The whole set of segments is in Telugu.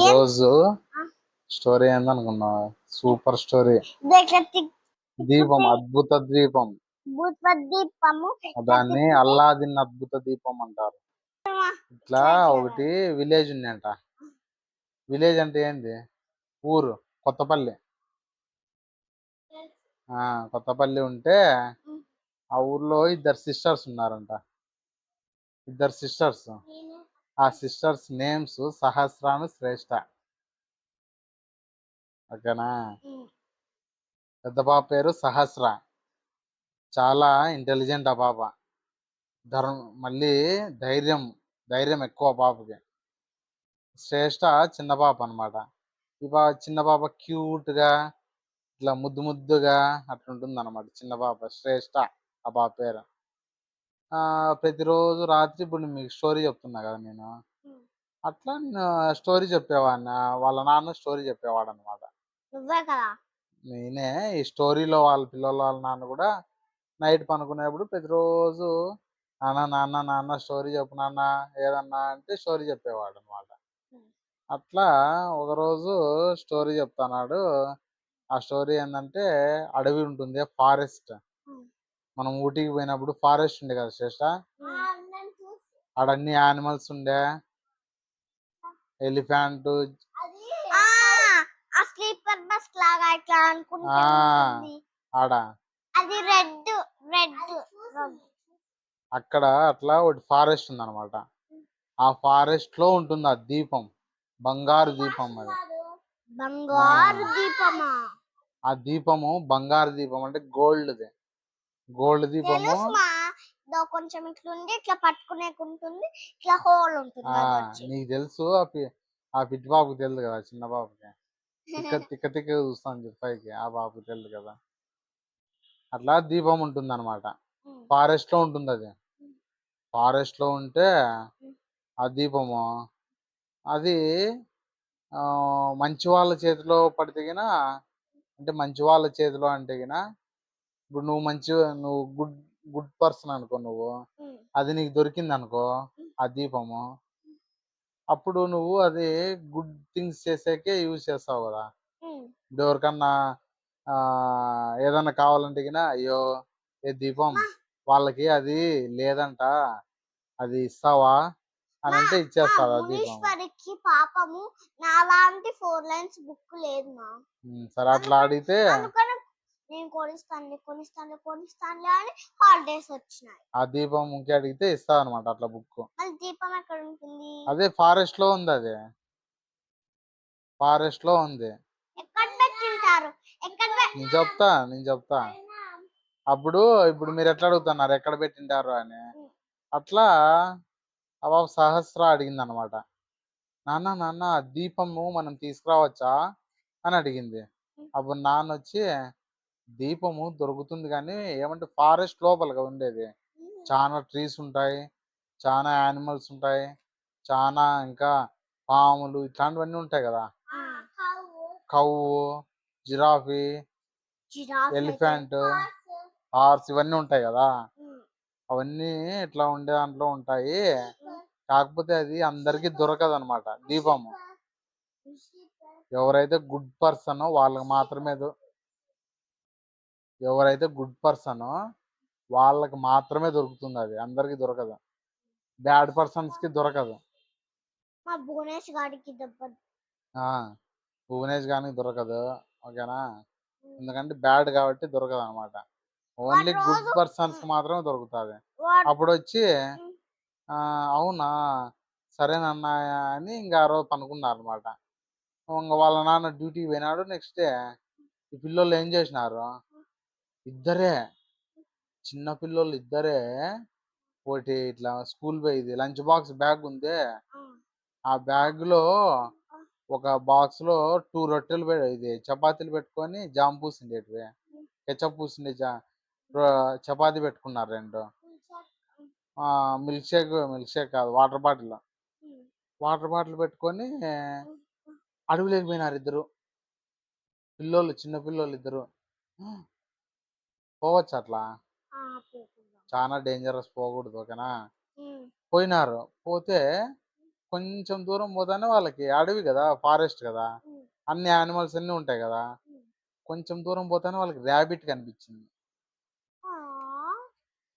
ఈరోజు స్టోరీ ఏందనుకున్నావు? Super story. దీపం, అద్భుత దీపం. దాన్ని అల్లాదిన్ అద్భుత దీపం అంటారు. ఇట్లా ఒకటి విలేజ్ ఉందంట. విలేజ్ అంటే ఏంది? ఊరు. కొత్తపల్లి. కొత్తపల్లి ఉంటే ఆ ఊర్లో ఇద్దరు సిస్టర్స్ ఉన్నారంట. ఇద్దరు సిస్టర్స్. ఆ సిస్టర్స్ నేమ్స్ సహస్రాను శ్రేష్ఠ. ఓకేనా? పెద్ద పాప పేరు సహస్ర. చాలా ఇంటెలిజెంట్ ఆ పాప. మళ్ళీ ధైర్యం ఎక్కువ పాపకి. శ్రేష్ఠ చిన్న పాప అనమాట. ఈ చిన్న పాప క్యూట్ గా ఇట్లా ముద్దుగా అట్లుంటుంది అనమాట. చిన్న పాప శ్రేష్ఠ ఆ పాప పేరు. ప్రతిరోజు రాత్రి ఇప్పుడు మీకు స్టోరీ చెప్తున్నా కదా నేను. అట్లా నేను స్టోరీ చెప్పేవాడిని. వాళ్ళ నాన్న స్టోరీ చెప్పేవాడు అనమాట. నేనే ఈ స్టోరీలో వాళ్ళ పిల్లల వాళ్ళ నాన్న కూడా నైట్ పనుకునేప్పుడు ప్రతిరోజు నాన్న స్టోరీ చెప్పు నాన్న ఏదన్నా అంటే స్టోరీ చెప్పేవాడు అనమాట. అట్లా ఒకరోజు స్టోరీ చెప్తున్నాడు. ఆ స్టోరీ ఏంటంటే అడవి ఉంటుంది, ఫారెస్ట్. మనం ఊటీకి పోయినప్పుడు ఫారెస్ట్ ఉండే కదా శ్రేష్ట. ఆడ అన్ని యానిమల్స్ ఉండే, ఎలిఫెంట్, ఆడ అక్కడ అట్లా ఒకటి ఫారెస్ట్ ఉంది అనమాట. ఆ ఫారెస్ట్ లో ఉంటుంది ఆ దీపం, బంగారు దీపం. అది ఆ దీపము బంగారు దీపం అంటే గోల్డ్ దీపము. కొంచెం ఇట్లుండి ఇట్లా పట్టుకునేకుంటుంది, ఇట్లా హోల్ ఉంటుంది. నీకు తెలుసు ఆ పిట్టి బాబుకి తెలియదు కదా, చిన్న బాబుకి. తిక్క చూస్తాను చెప్పాయికి. ఆ బాబుకి తెలియదు కదా. అట్లా దీపం ఉంటుంది అనమాట. ఫారెస్ట్ లో ఉంటుంది అది. ఫారెస్ట్ లో ఉంటే ఆ దీపము అది మంచి వాళ్ళ చేతిలో పడితేగిన, అంటే మంచి వాళ్ళ చేతిలో అంటే గిన, ఇప్పుడు నువ్వు గుడ్ పర్సన్ అనుకో, నువ్వు అది నీకు దొరికింది అనుకో ఆ దీపము, అప్పుడు నువ్వు అది గుడ్ థింగ్స్ చేసేకే యూజ్ చేస్తావు కదా. ఎవరికన్నా ఏదన్నా కావాలంటే గిన, అయ్యో ఏ దీపం వాళ్ళకి అది లేదంట, అది ఇస్తావా అని అంటే ఇచ్చేస్తావా దీపం. పాపము నాలాంటి 4 లైన్స్ బుక్ లేదు మా. సరే అట్లా అడిగితే నేను కొనిస్తాను అని హాలిడేస్ వచ్చినాయి. ఆ దీపం ఇంకే అడిగితే ఇస్తా అనమాట అట్లా బుక్. దీపం ఎక్కడ ఉంటుంది? అదే ఫారెస్ట్ లో ఉంది. అది ఫారెస్ట్ లో ఉంది. ఎక్కడ పెట్టింటారు? నేను చెప్తా. ఇప్పుడు మీరు ఎట్లా అడుగుతున్నారు ఎక్కడ పెట్టింటారు అని. అట్లా ఆ బాబు సహస్ర అడిగింది అనమాట. నాన్న దీపము మనం తీసుకురావచ్చా అని అడిగింది. అప్పుడు నాన్న వచ్చి, దీపము దొరుకుతుంది కానీ ఏమంటే ఫారెస్ట్ లోపలగా ఉండేది. చాలా ట్రీస్ ఉంటాయి, చాలా యానిమల్స్ ఉంటాయి, చాలా ఇంకా పాములు ఇట్లాంటివన్నీ ఉంటాయి కదా. కవ్వు, జిరాఫీ, ఎలిఫెంట్, హార్స్ ఇవన్నీ ఉంటాయి కదా. అవన్నీ ఇట్లా ఉండే దాంట్లో ఉంటాయి. కాకపోతే అది అందరికి దొరకదు అనమాట దీపము. ఎవరైతే గుడ్ పర్సన్ వాళ్ళకి మాత్రమే దొరుకుతుంది. అది అందరికి దొరకదు. బ్యాడ్ పర్సన్స్ కి దొరకదు. భువనేష్ గారికి దొరకదు. ఓకేనా? ఎందుకంటే బ్యాడ్ కాబట్టి దొరకదు అనమాట. ఓన్లీ గుడ్ పర్సన్స్ కి మాత్రమే దొరుకుతుంది. అప్పుడు వచ్చి అవునా సరేనన్నా అని ఇంకా ఆ రోజు పనుకున్నారు అనమాట. ఇంకా వాళ్ళ నాన్న డ్యూటీకి పోయినాడు. నెక్స్ట్ డే ఈ పిల్లోళ్ళు ఏం చేసినారు, ఇద్దరే చిన్న పిల్లోళ్ళు ఇద్దరే, ఒకటి ఇట్లా స్కూల్ పోయేది లంచ్ బాక్స్ బ్యాగ్ ఉంది. ఆ బ్యాగ్ లో ఒక బాక్స్ లో 2 రొట్టెలు చపాతీలు పెట్టుకొని జామ్ పూసిండేటివి, కెచప్ పూసిండే చపాతీ పెట్టుకున్నారు 2. మిల్క్ షేక్ కాదు, వాటర్ బాటిల్ పెట్టుకొని అడవిలోకి పోయినారు ఇద్దరు చిన్న పిల్లోళ్ళు ఇద్దరు. పోవచ్చు అట్లా, చాలా డేంజరస్, పోకూడదు. ఓకేనా? పోయినారు. పోతే కొంచెం దూరం పోతానే వాళ్ళకి అడవి కదా, ఫారెస్ట్ కదా, ఉమ్, అన్ని యానిమల్స్ అన్నీ ఉంటాయి కదా. ఉమ్. కొంచెం దూరం పోతానే వాళ్ళకి ర్యాబిట్ కనిపించింది. ఆ,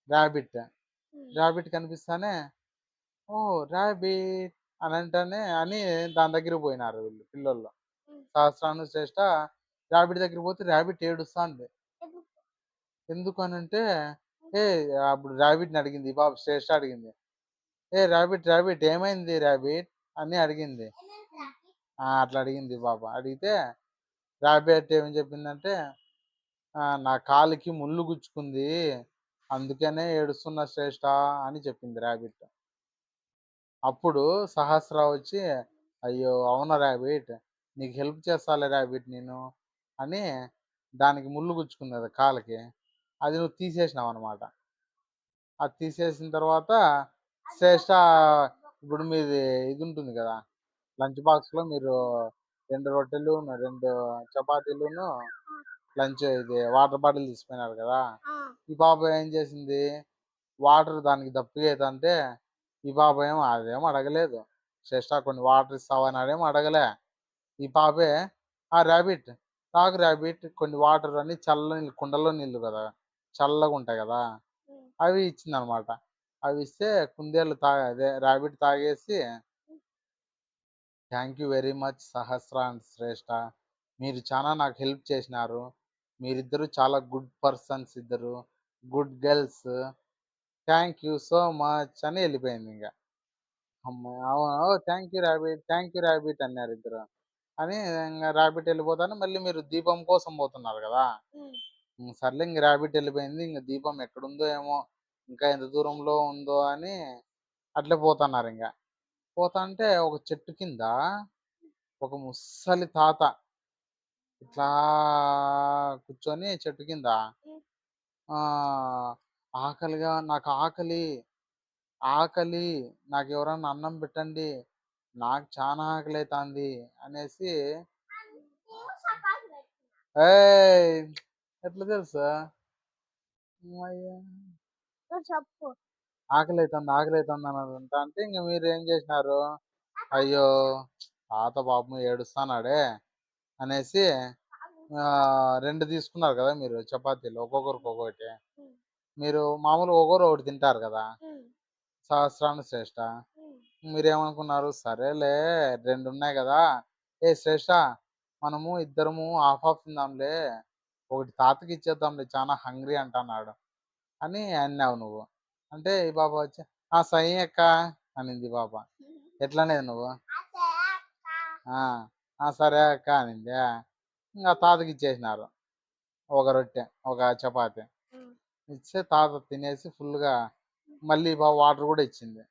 ర్యాబిట్ ఉమ్, ర్యాబిట్ కనిపిస్తానే, ఓ ర్యాబిట్ అని అంటానే అని దాని దగ్గరికి పోయినారు వీళ్ళు పిల్లోళ్ళు. ఉమ్. సహస్రాను శ్రేష్ట ర్యాబిట్ దగ్గరికి పోతే ర్యాబిట్ ఏడుస్తాంది. ఎందుకు? ఎందుకు అని అంటే, ఏ అప్పుడు ర్యాబిట్ని అడిగింది, ఈ బాబు శ్రేష్ట అడిగింది, ఏ ర్యాబిట్ ర్యాబిట్ ఏమైంది ర్యాబిట్ అని అడిగింది. అట్లా అడిగింది పాప. అడిగితే ర్యాబిట్ ఏమని చెప్పిందంటే, నా కాలికి ముళ్ళు గుచ్చుకుంది, అందుకనే ఏడుస్తున్న శ్రేష్ట అని చెప్పింది ర్యాబిట్. అప్పుడు సహస్ర వచ్చి, అయ్యో అవునా ర్యాబిట్, నీకు హెల్ప్ చేస్తాలే ర్యాబిట్ నేను అని, దానికి ముళ్ళు గుచ్చుకుంది కదా కాలికి, అది నువ్వు తీసేసినావు అనమాట. అది తీసేసిన తర్వాత శ్రేష్ట, ఇప్పుడు మీది ఇది ఉంటుంది కదా, లంచ్ బాక్స్లో మీరు 2 రొట్టెలు 2 చపాతీలును లంచ్ ఇది వాటర్ బాటిల్ తీసిపోయినారు కదా. ఆ, ఈ పాప ఏం చేసింది, వాటర్ దానికి దప్పిగా అవుతుంటే, ఈ పాప ఏమో అదేమో అడగలేదు, శ్రేష్ట కొన్ని వాటర్ ఇస్తావా అని అదేమో అడగలే. ఈ పాపే, ఆ ర్యాబిట్ తాగు ర్యాబిట్ కొన్ని వాటర్ అని చల్ల నీళ్ళు, కుండలో నీళ్ళు కదా, చల్లగా ఉంటాయి కదా, ఉమ్. అవి ఇచ్చిందనమాట. అవి ఇస్తే కుందేలు అదే ర్యాబిట్ తాగేసి, thank you very much Sahasra and Shreshta, మీరు చాలా నాకు హెల్ప్ చేసినారు, మీరిద్దరు చాలా గుడ్ పర్సన్స్, ఇద్దరు good girls, thank you so much అని వెళ్ళిపోయింది ఇంకా. అమ్మ ఓ thank you rabbit, thank you rabbit అన్నారు ఇద్దరు. అని ఇంకా ర్యాబిట్ వెళ్ళిపోతాను, మళ్ళీ మీరు దీపం కోసం పోతున్నారు కదా. ఉమ్. సర్లే ఇంక ర్యాబిట్ వెళ్ళిపోయింది, ఇంక దీపం ఎక్కడుందో ఏమో, ఇంకా ఎంత దూరంలో ఉందో అని అట్లే పోతున్నారు. ఇంకా పోతాంటే ఒక చెట్టు కింద ఒక ముసలి తాత ఇట్లా కూర్చొని చెట్టు కింద, ఉమ్. ఆ ఆకలిగా, నాకు ఆకలి ఆకలి, నాకు ఎవరన్నా అన్నం పెట్టండి, నాకు చాలా ఆకలి అవుతుంది అనేసి, నేను చపాతి పెట్టుకున్నా. ఏయ్ ఎట్లా తెలుసా, అమ్మయ్య, నువ్వు చెప్పు. ఆకలి అవుతుంది అన్నదంట. అంటే ఇంక మీరు ఏం చేసినారు, అయ్యో తాత పాపం ఏడుస్తానాడే అనేసి, ఆ, 2 తీసుకున్నారు కదా మీరు చపాతీలు, ఒక్కొక్కరికి ఒక్కొక్కటి. ఉమ్. మీరు మామూలుగా ఒక్కొక్కరు ఒకటి తింటారు కదా, ఉమ్. సహస్రాను శ్రేష్ట. ఉమ్. మీరేమనుకున్నారు, సరేలే 2 ఉన్నాయి కదా, ఏ శ్రేష్ట మనము ఇద్దరము హాఫ్ హాఫ్ తిందాంలే, ఒకటి తాతకి ఇచ్చేద్దాంలే చాలా హంగ్రీ అంటున్నాడు అని అన్నావు నువ్వు. అంటే ఈ బాబా వచ్చి, సై అక్క అనింది బాబా. ఎట్లనేది నువ్వు, అదే అక్క. ఆ సరే అక్క అనింది. ఇంకా తాతకి ఇచ్చేసినారు ఒక రొట్టె ఒక చపాతి. ఉమ్. ఇస్తే తాత తినేసి ఫుల్గా, మళ్ళీ బాబు వాటర్ కూడా ఇచ్చింది.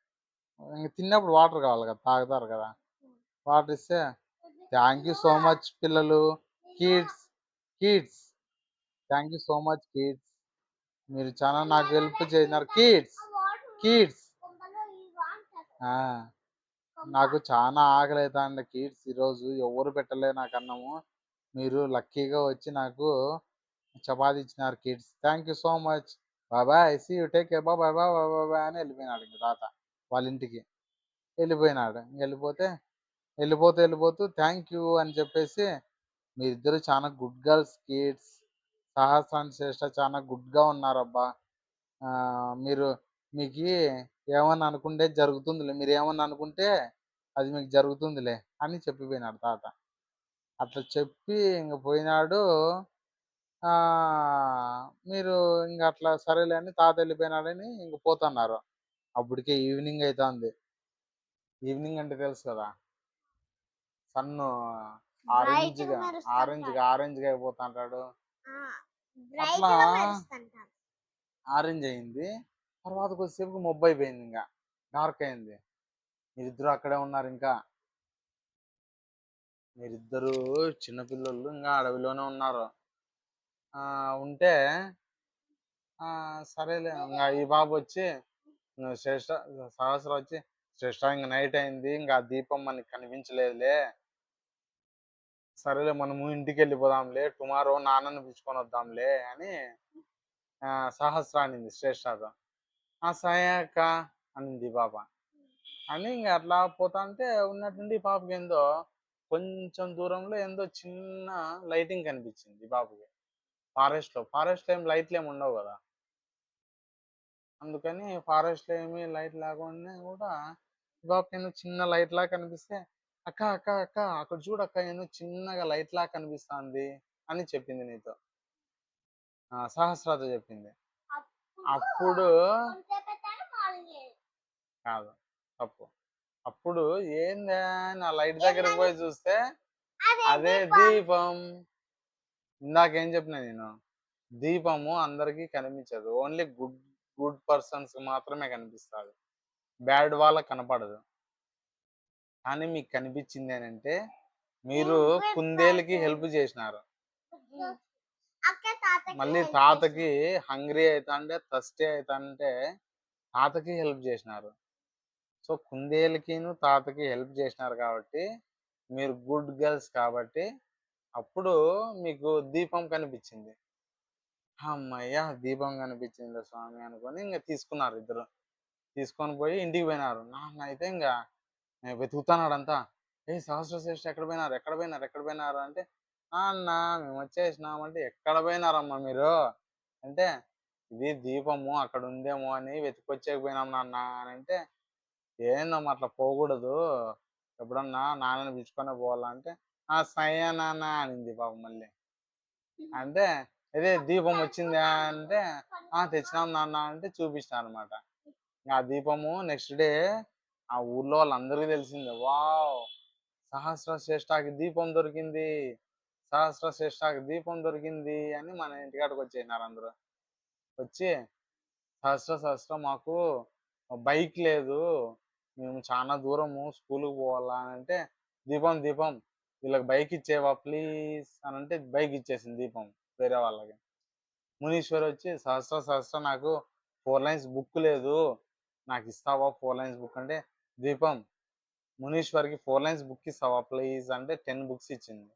ఇంక తిన్నప్పుడు వాటర్ కావాలి కదా, తాగుతారు కదా. వాటర్ ఇస్తే, థ్యాంక్ యూ సో మచ్ పిల్లలు, kids kids, thank you so much kids, మీరు చాలా నాకు హెల్ప్ చేసినారు కిడ్స్ కిడ్స్. కుండలో ఈ వాటర్. నాకు చాలా ఆకలి అవుతాండి కిడ్స్, ఈరోజు ఎవరు పెట్టలే నాకు అన్నము, మీరు లక్కీగా వచ్చి నాకు చపాతి ఇచ్చినారు kids, thank you so much, బాబాయ్ సీ యూ టేక్ కేర్, బాబాయ్ బాబాయ్ బాబాయ్ అని వెళ్ళిపోయినాడు ఇంక తాత వాళ్ళ ఇంటికి. వెళ్ళిపోయినాడు. వెళ్ళిపోతూ థ్యాంక్ యూ అని చెప్పేసి, మీరిద్దరు చాలా గుడ్ గర్ల్స్ కిడ్స్, సాహసాన్ని శ్రేష్ట చాలా గుడ్గా ఉన్నారబ్బా, ఆ, మీరు మీకు ఏమన్నా అనుకుంటే జరుగుతుందిలే, మీరు ఏమన్నా అనుకుంటే అది మీకు జరుగుతుందిలే అని చెప్పిపోయినాడు తాత. అట్లా చెప్పి ఇంక పోయినాడు. ఆ, మీరు ఇంక అట్లా సరేలే అని తాత వెళ్ళిపోయినాడని ఇంక పోతున్నారు. అప్పటికే ఈవినింగ్ అవుతుంది. ఈవినింగ్ అంటే తెలుసు కదా, సన్ను బ్రైట్ గా ఆరెంజ్గా మెరుస్తుంటాడు. ఆరెంజ్గా అయిపోతుంటాడు. బ్రైట్ అట్లా గా మెరుస్తుంటాడు. ఆరెంజ్ అయింది. తర్వాత కొద్దిసేపు మబ్బు అయిపోయింది, ఇంకా డార్క్ అయింది. మీరిద్దరు అక్కడే ఉన్నారు ఇంకా, మీరిద్దరు చిన్నపిల్లలు ఇంకా అడవిలోనే ఉన్నారు. ఉంటే సరేలే ఇంకా ఈ బాబు వచ్చి, శ్రేష్ట సహస్ర వచ్చి, శ్రేష్ట ఇంక నైట్ అయింది, ఇంకా ఆ దీపం మనకి కనిపించలేదులే, సరేలే మనము ఇంటికి వెళ్ళిపోదాంలే, టుమారో నాన్నని పిలుచుకొని వద్దాంలే అని సహస్ర అనింది శ్రేష్టతో. సాయ అక్క అనింది బాబా. అని ఇంక అట్లా పోతా అంటే ఉన్నట్టుండి ఈ పాపకి ఏందో కొంచెం దూరంలో ఏందో చిన్న లైటింగ్ కనిపించింది ఈ పాపకి. ఫారెస్ట్ లో ఏం లైట్లు ఏమి ఉండవు కదా. అందుకని ఫారెస్ట్ లో ఏమి లైట్ లేకుండా కూడా ఈ పాపకి ఏందో చిన్న లైట్ లా కనిపిస్తే, అక్క అక్క అక్క అక్కడ చూడక్క ఏందో చిన్నగా లైట్ లా కనిపిస్తుంది అని చెప్పింది నీతో. సహస్రాతో చెప్పింది. అప్పుడు కాదు, తప్పు. అప్పుడు ఏందా నా లైట్ దగ్గరకు పోయి చూస్తే అదే దీపం. ఇందాకేం చెప్పిన నేను, దీపము అందరికి కనిపించదు, ఓన్లీ గుడ్ గుడ్ పర్సన్స్ మాత్రమే కనిపిస్తుంది, బ్యాడ్ వాళ్ళకి కనపడదు. కానీ మీకు కనిపించింది అంటే మీరు కుందేలుకి హెల్ప్ చేసినారు. మళ్ళీ తాతకి హంగ్రీ అవుతాంటే థర్స్టీ అవుతాంటే తాతకి హెల్ప్ చేసినారు. సో కుందేలుకిను తాతకి హెల్ప్ చేసినారు కాబట్టి మీరు గుడ్ గర్ల్స్ కాబట్టి అప్పుడు మీకు దీపం కనిపించింది. అమ్మయ్య దీపం కనిపించింది స్వామి అనుకొని ఇంకా తీసుకున్నారు ఇద్దరు. తీసుకొని పోయి ఇంటికి పోయినారు. నాన్న అయితే ఇంకా వెతుకుతున్నాడంతా. సహస్ర శ్రేష్ఠ ఎక్కడ పోయినారు అంటే, అన్న మేము వచ్చేసినామంటే ఎక్కడ పోయినారమ్మా మీరు అంటే, ఇది దీపము అక్కడ ఉందేమో అని వెతుకొచ్చేకపోయినాం నాన్న అని అంటే, ఏందమ్మా అట్లా పోకూడదు, ఎప్పుడన్నా నాన్నని పిలుచుకొని పోవాలంటే, సయ్యా నాన్న అనింది పాపం మళ్ళీ. అంటే అదే దీపం వచ్చిందా అంటే, తెచ్చినాం నాన్న అంటే చూపించినారు అనమాట. ఆ దీపము నెక్స్ట్ డే ఆ ఊర్లో వాళ్ళందరికీ తెలిసింది. వావ్, సహస్ర శ్రేష్ఠకి దీపం దొరికింది, సహస్ర శ్రేష్ఠకి దీపం దొరికింది అని మన ఇంటికాడికి వచ్చేసినారు అందరూ. వచ్చి సహస్ర మాకు బైక్ లేదు, మేము చాలా దూరము స్కూల్కి పోవాలా అని అంటే, దీపం వీళ్ళకి బైక్ ఇచ్చేవా ప్లీజ్ అని అంటే బైక్ ఇచ్చేసింది దీపం వేరే వాళ్ళకి. మునీశ్వర్ వచ్చి సహస్ర నాకు 4 లైన్స్ బుక్ లేదు, నాకు ఇస్తావా 4 లైన్స్ బుక్ అంటే, దీపం మునీశ్వర్కి 4 లైన్స్ బుక్ ఇస్తావా ప్లీజ్ అంటే 10 బుక్స్ ఇచ్చింది.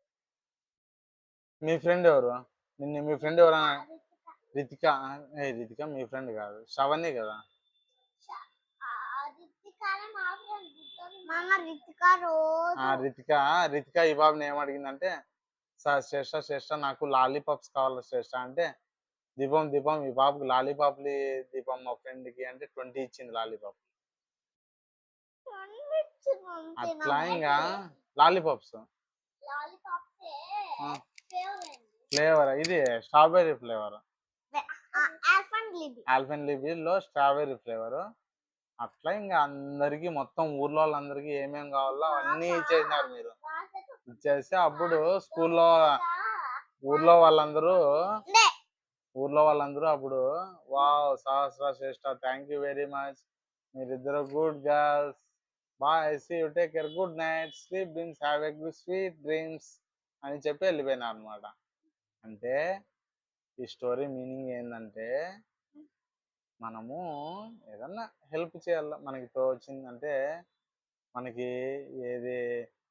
మీ ఫ్రెండ్ ఎవరు? మీ ఫ్రెండ్ ఎవరా? రితిక. రితిక మీ ఫ్రెండ్ కాదు, శ్రవణి కదా. రితిక ఈ బాబుని ఏమడిగిందంటే, శ్రేష్ఠ నాకు లాలీపాప్స్ కావాలి శ్రేష్ఠ అంటే, దీపం ఈ బాబుకి లాలీపాప్లు దీపం మా ఫ్రెండ్ కి అంటే 20 ఇచ్చింది లాలీపాప్. అట్లా ఇంకా లాలీపాప్స్ ఫ్లేవర్ ఇది స్ట్రాబెర్రీ ఫ్లేవర్, ఆల్ఫెన్లిబీలో స్ట్రాబెర్రీ ఫ్లేవర్. అట్లా ఇంకా అందరికి మొత్తం ఊర్లో వాళ్ళందరికీ ఏమేమి కావాలో అవన్నీ ఇచ్చేసినారు మీరు. ఇచ్చేస్తే అప్పుడు ఊర్లో వాళ్ళందరూ అప్పుడు wow Sahasra Shreshta thank you very much, మీరిద్దరు good girls, bye see you take care, good night, sleep dreams, have a good sweet dreams అని చెప్పి వెళ్ళిపోయినారు అనమాట. అంటే ఈ స్టోరీ మీనింగ్ ఏంటంటే, మనము ఏదన్నా హెల్ప్ చేయాల, మనకి తోచిందంటే మనకి ఏది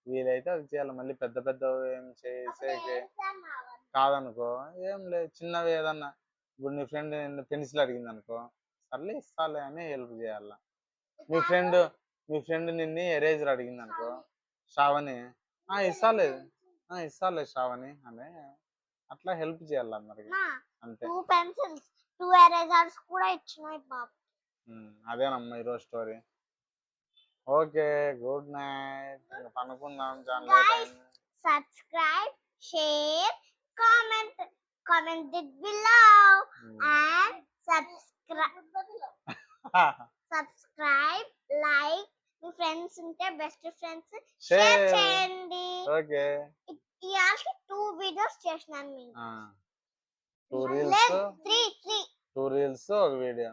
వీలైతే అది చేయాలి. మళ్ళీ పెద్ద ఏం చేసేకి కాదనుకో, ఏం లేదు చిన్నవి ఏదన్నా, ఇప్పుడు నీ ఫ్రెండ్ పెన్సిల్ అడిగింది అనుకో, సర్లే ఇస్తాలే అని హెల్ప్ చేయాల. మీ ఫ్రెండ్ నిన్ను ఎరేజర్ అడిగింది అనుకో, శ్రావణి ఇస్తాలే శ్రావణి అని అట్లా హెల్ప్ చేయాలి అందరికి. అంతే. 2 పెన్సిల్స్ 2 ఎరేజర్స్ కూడా ఇచ్చినాయి బాబు. అదేనమ్మా ఈరోజు స్టోరీ. ఓకే, గుడ్ నైట్, పనుకుందాం. Subscribe, share, comment it below and subscribe, like, మీ ఫ్రెండ్స్ ఉంటే బెస్ట్ ఫ్రెండ్స్ షేర్ చేయండి. ఓకే, ఇయాల్కి 2 వీడియోస్ చేసినాను నేను. 2 రీల్స్ 3 2 రీల్స్ ఒక వీడియో.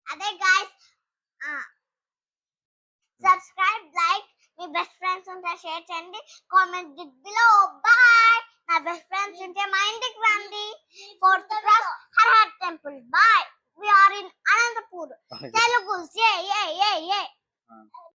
అదే గైస్, సబ్స్క్రైబ్, లైక్, మీ బెస్ట్ ఫ్రెండ్స్ ఉంటే షేర్ చేయండి, కామెంట్ ఇట్ బిలో. బాయ్. నా బెస్ట్ ఫ్రెండ్స్ ఉంటే మా ఇంటికి రండి, 4th class her temple. Bye. We are in Anantapur. Telugu. Yeah.